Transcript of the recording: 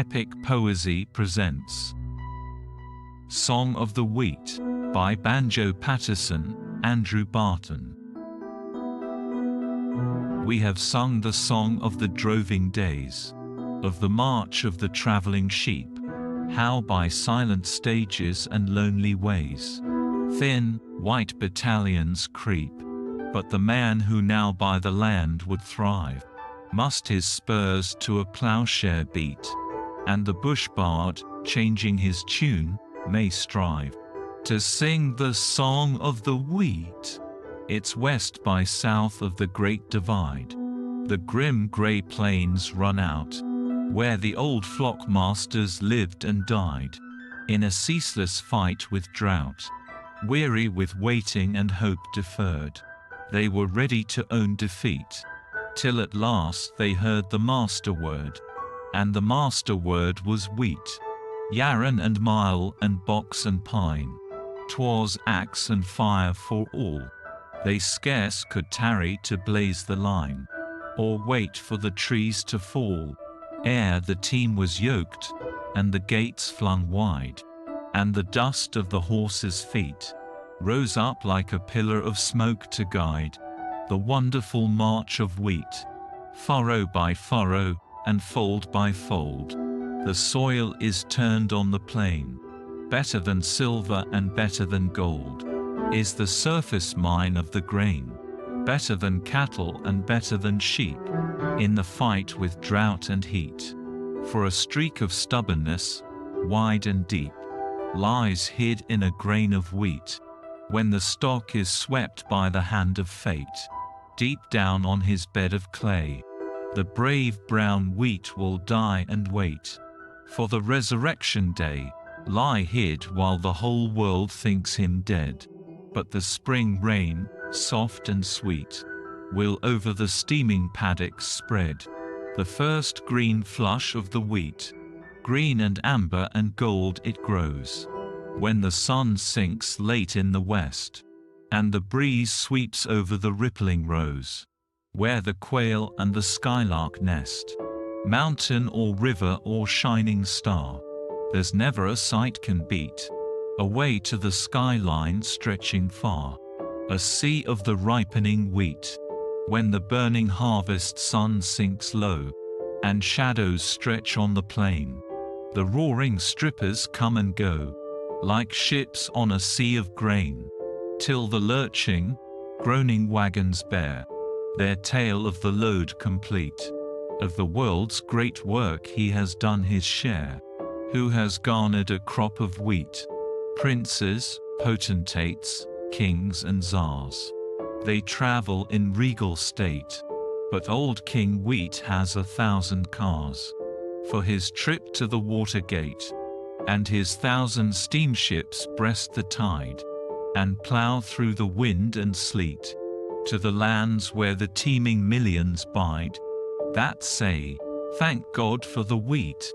Epic Poesy presents Song of the Wheat by Banjo Paterson, Andrew Barton. We have sung the song of the droving days, of the march of the traveling sheep, how by silent stages and lonely ways, thin, white battalions creep. But the man who now by the land would thrive, must his spurs to a plowshare beat, and the bush bard, changing his tune, may strive to sing the song of the wheat. It's west by south of the great divide. The grim grey plains run out, where the old flock masters lived and died, in a ceaseless fight with drought. Weary with waiting and hope deferred, they were ready to own defeat, till at last they heard the master word, and the master word was wheat. Yarren and mile and box and pine, 'twas axe and fire for all. They scarce could tarry to blaze the line, or wait for the trees to fall, ere the team was yoked, and the gates flung wide, and the dust of the horses' feet rose up like a pillar of smoke to guide the wonderful march of wheat. Furrow by furrow, and fold by fold, the soil is turned on the plain. Better than silver and better than gold is the surface mine of the grain. Better than cattle and better than sheep, in the fight with drought and heat. For a streak of stubbornness, wide and deep, lies hid in a grain of wheat. When the stalk is swept by the hand of fate, deep down on his bed of clay, the brave brown wheat will die and wait for the resurrection day, lie hid while the whole world thinks him dead. But the spring rain, soft and sweet, will over the steaming paddocks spread the first green flush of the wheat. Green and amber and gold it grows, when the sun sinks late in the west, and the breeze sweeps over the rippling rose, where the quail and the skylark nest. Mountain or river or shining star, there's never a sight can beat, away to the skyline stretching far, a sea of the ripening wheat. When the burning harvest sun sinks low, and shadows stretch on the plain, the roaring strippers come and go, like ships on a sea of grain, till the lurching, groaning wagons bear their tale of the load complete. Of the world's great work he has done his share, who has garnered a crop of wheat. Princes, potentates, kings and czars, they travel in regal state, but old King Wheat has 1,000 cars for his trip to the water gate, and his 1,000 steamships breast the tide, and plow through the wind and sleet, to the lands where the teeming millions bide, that say, thank God for the wheat.